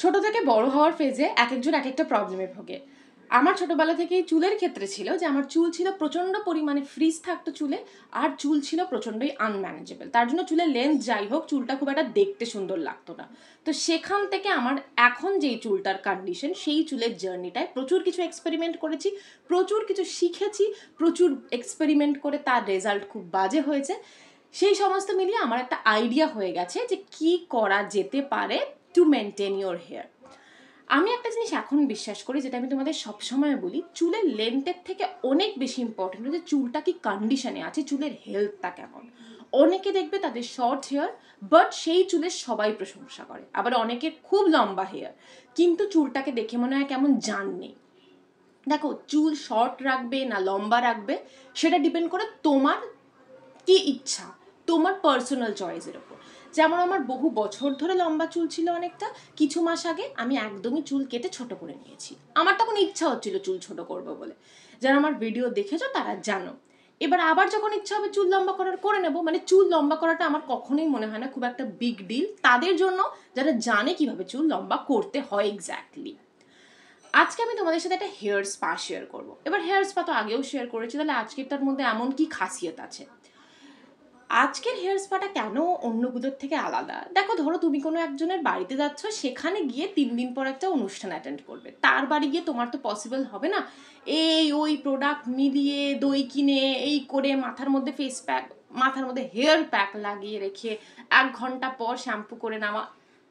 ছোট থেকে বড় হওয়ার ফেজে এক একজন এক একটা প্রবলেমে ভোগে। আমার ছোটবেলা থেকেই চুলের ক্ষেত্রে ছিল যে আমার চুল ছিল প্রচণ্ড পরিমাণে ফ্রিজ থাকতো চুলে, আর চুল ছিল প্রচণ্ডই আনম্যানেজেবল। তার জন্য চুলের লেন্থ যাই হোক, চুলটা খুব একটা দেখতে সুন্দর লাগতো না। তো সেখান থেকে আমার এখন যেই চুলটার কন্ডিশন, সেই চুলের জার্নিটায় প্রচুর কিছু এক্সপেরিমেন্ট করেছি, প্রচুর কিছু শিখেছি, প্রচুর এক্সপেরিমেন্ট করে তার রেজাল্ট খুব বাজে হয়েছে। সেই সমস্ত মিলিয়ে আমার একটা আইডিয়া হয়ে গেছে যে কি করা যেতে পারে টু মেনটেন ইউর হেয়ার। আমি একটা জিনিস এখন বিশ্বাস করি, যেটা আমি তোমাদের সবসময় বলি, চুলের লেন্থের থেকে অনেক বেশি ইম্পর্টেন্ট যে চুলটা কি কন্ডিশনে আছে, চুলের হেলথটা কেমন। অনেকে দেখবে তাদের শর্ট হেয়ার, বাট সেই চুলের সবাই প্রশংসা করে। আবার অনেকের খুব লম্বা হেয়ার, কিন্তু চুলটাকে দেখে মনে হয় কেমন জান নেই। দেখো, চুল শর্ট রাখবে না লম্বা রাখবে সেটা ডিপেন্ড করে তোমার কি ইচ্ছা, তোমার পার্সোনাল চয়েসের ওপর। যেমন আমার বহু বছর ধরে লম্বা চুল ছিল অনেকটা, কিছু মাস আগে আমি একদমই চুল কেটে ছোট করে নিয়েছি। আমার তখন ইচ্ছা হচ্ছিল চুল ছোট করবো বলে, যারা আমার ভিডিও দেখেছো তারা জানো। এবার আবার যখন ইচ্ছা হবে চুল লম্বা করার, করে নেবো। মানে চুল লম্বা করাটা আমার কখনোই মনে হয় না খুব একটা বিগ ডিল তাদের জন্য যারা জানে কিভাবে চুল লম্বা করতে হয় এক্স্যাক্টলি। আজকে আমি তোমাদের সাথে একটা হেয়ার স্পা শেয়ার করবো। এবার হেয়ার স্পা তো আগেও শেয়ার করেছি, তাহলে আজকেরটার মধ্যে এমন কি খাসিয়ত আছে? আজকের হেয়ার স্পাটা কেন অন্যগুলোর থেকে আলাদা? দেখো, ধরো তুমি কোনো একজনের বাড়িতে যাচ্ছ, সেখানে গিয়ে 3 দিন পর একটা অনুষ্ঠান অ্যাটেন্ড করবে। তার বাড়ি গিয়ে তোমার তো পসিবল হবে না এই ওই প্রোডাক্ট মিলিয়ে, দই কিনে, এই করে মাথার মধ্যে ফেস প্যাক, মাথার মধ্যে হেয়ার প্যাক লাগিয়ে রেখে 1 ঘন্টা পর শ্যাম্পু করে নেওয়া।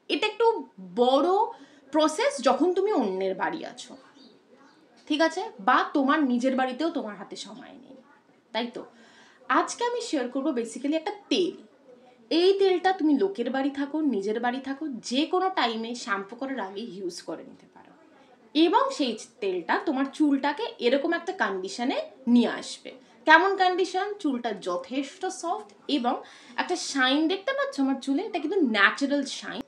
এটা একটু বড় প্রসেস যখন তুমি অন্যের বাড়ি আছো, ঠিক আছে? বা তোমার নিজের বাড়িতেও তোমার হাতে সময় নেই, তাই তো? আজকে আমি শেয়ার করবো বেসিক্যালি একটা তেল। এই তেলটা তুমি লোকের বাড়ি থাকো, নিজের বাড়ি থাকো, যে কোনো টাইমে শ্যাম্পু করার আগে ইউজ করে নিতে পারো, এবং সেই তেলটা তোমার চুলটাকে এরকম একটা কন্ডিশনে নিয়ে আসবে। কেমন কন্ডিশন? চুলটা যথেষ্ট সফট এবং একটা শাইন দেখতে পাচ্ছ আমার চুলে, এটা কিন্তু ন্যাচারাল শাইন।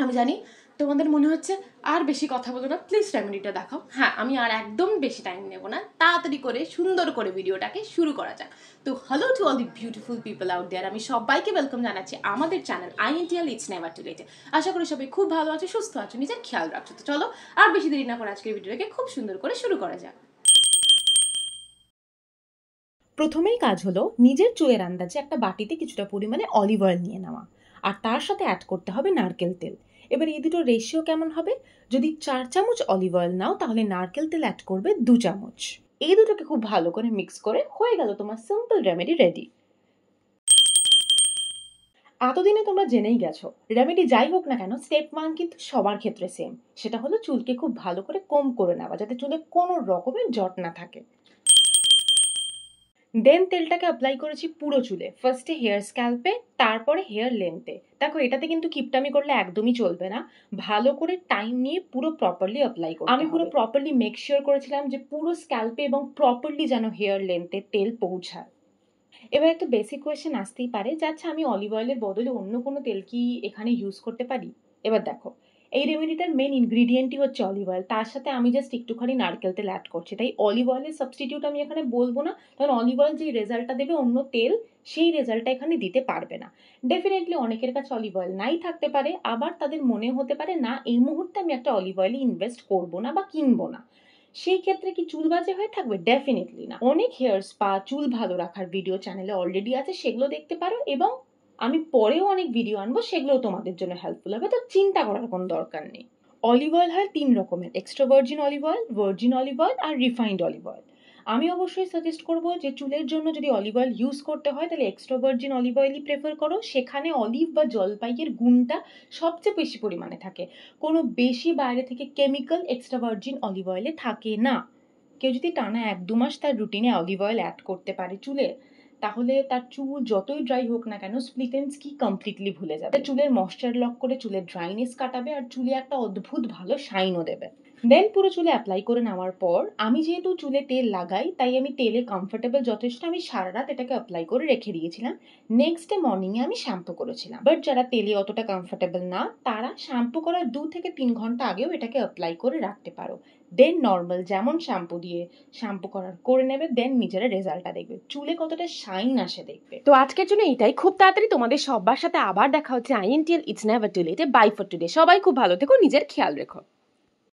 আমি জানি তোমাদের মনে হচ্ছে আর বেশি কথা বলো না, প্লিজ রেমেডিটা দেখাও। হ্যাঁ, আমি আর একদম বেশি টাইম নেব না, তাড়াতাড়ি করে সুন্দর করে ভিডিওটাকে শুরু করা যাক। তো hello to all the beautiful people out there, আমি সবাইকে ওয়েলকাম জানাচ্ছি আমাদের channel INTL it's never too late. আশা করি সবাই খুব ভালো আছো, সুস্থ আছো, নিজের খেয়াল রাখছো। তো চলো আর বেশি দেরি না করে আজকের ভিডিওটাকে খুব সুন্দর করে শুরু করা যাক। প্রথমেই কাজ হলো নিজের চুলের আন্দাজে একটা বাটিতে কিছুটা পরিমাণে অলিভ অয়েল নিয়ে নেওয়া, আর তার সাথে অ্যাড করতে হবে নারকেল তেল। এবার এই দুটোর রেশিও কেমন হবে? যদি 4 চামচ অলিভ অয়েল নাও, তাহলে নারকেল তেল অ্যাড করবে 2 চামচ। এই দুটোকে খুব ভালো করে মিক্স করে হয়ে গেল তোমার সিম্পল রেমেডি রেডি। এতদিনে তোমরা জেনেই গেছো, রেমেডি যাই হোক না কেন, স্টেপ 1 কিন্তু সবার ক্ষেত্রে সেম। সেটা হলো চুলকে খুব ভালো করে কোম্ব করে নেওয়া, যাতে চুলে কোনো রকমের জট না থাকে। দেন তেলটাকে অ্যাপ্লাই করেছি পুরো চুলে, ফার্স্টে হেয়ার স্ক্যাল্পে, তারপরে হেয়ার লেন্থে। দেখো, এটাতে কিন্তু কিপটামি করলে একদমই চলবে না, ভালো করে টাইম নিয়ে পুরো প্রপারলি অ্যাপ্লাই করতে হবে। আমি পুরো প্রপারলি মেক শিওর করেছিলাম যে পুরো স্ক্যাল্পে এবং প্রপারলি যেন হেয়ার লেন্থে তেল পৌঁছায়। এবার একটা বেসিক কোয়েশ্চেন আসতেই পারে যে আচ্ছা, আমি অলিভ অয়েলের বদলে অন্য কোনো তেল কি এখানে ইউজ করতে পারি? এবার দেখো, এই রেমেডিটার মেন ইনগ্রিডিয়েন্টই হচ্ছে অলিভ অয়েল, তার সাথে আমি জাস্ট একটুখানি নারকেল তেল অ্যাড করছি। তাই অলিভ অয়েলের সাবস্টিটিউট আমি এখানে বলবো না, কারণ অলিভ অয়েল যেই রেজাল্টটা দেবে অন্য তেল সেই রেজাল্টটা এখানে দিতে পারবে না। ডেফিনেটলি অনেকের কাছে অলিভ অয়েল নাই থাকতে পারে, আবার তাদের মনে হতে পারে না এই মুহূর্তে আমি একটা অলিভ অয়েলে ইনভেস্ট করবো না বা কিনবো না। সেই ক্ষেত্রে কি চুল বাজে হয়ে থাকবে? ডেফিনেটলি না। অনেক হেয়ার স্পা, চুল ভালো রাখার ভিডিও চ্যানেলে অলরেডি আছে, সেগুলো দেখতে পারো, এবং আমি পরেও অনেক ভিডিও আনবো, সেগুলো তোমাদের জন্য হেল্পফুল হবে, তো চিন্তা করার কোনো দরকার নেই। অলিভ অয়েল হয় 3 রকমের: এক্সট্রা ভার্জিন অলিভ অয়েল আর রিফাইন্ড অলিভ অয়েল। আমি অবশ্যই সাজেস্ট করবো যে চুলের জন্য যদি অলিভ অয়েল ইউজ করতে হয়, তাহলে এক্সট্রা ভার্জিন অলিভ অয়েলই প্রেফার করো। সেখানে অলিভ বা জলপাইয়ের গুণটা সবচেয়ে বেশি পরিমাণে থাকে, কোনো বেশি বাইরে থেকে কেমিক্যাল এক্সট্রা ভার্জিন অলিভ অয়েলে থাকে না। কেউ যদি টানা 1-2 মাস তার রুটিনে অলিভ অয়েল অ্যাড করতে পারে চুলে, তাহলে তার চুল যতই ড্রাই হোক না কেন, স্প্লিট এন্ডস কি কমপ্লিটলি ভুলে যাবে, চুলের ময়েশ্চার লক করে চুলের ড্রাইনেস কাটাবে, আর চুলে একটা অদ্ভুত ভালো শাইনও দেবে। দেন পুরো চুলে অ্যাপ্লাই করে নেওয়ার পর আমি যেহেতু চুলে তেল লাগাই তাই আমি তেলে কমফোর্টেবল যথেষ্ট, আমি সারা রাত এটাকে অ্যাপ্লাই করে রেখে দিয়েছিলাম। নেক্সট ডে মর্নিংয়ে আমি শ্যাম্পু করেছিলাম। বাট যারা তেলে অতটা কমফোর্টেবল না তারা শ্যাম্পু করার 2 থেকে 3 ঘন্টা আগেও এটাকে অ্যাপ্লাই করে রাখতে পারো। দেন নর্মাল যেমন শ্যাম্পু দিয়ে শ্যাম্পু করার করে নেবে, দেন নিজেরা রেজাল্টটা দেখবে, চুলে কতটা শাইন আসে দেখবে। তো আজকের জন্য এটাই, খুব তাড়াতাড়ি তোমাদের সবার সাথে আবার দেখা হচ্ছে INTL it's never too late. Bye for today. সবাই খুব ভালো থেকো, নিজের খেয়াল রেখো।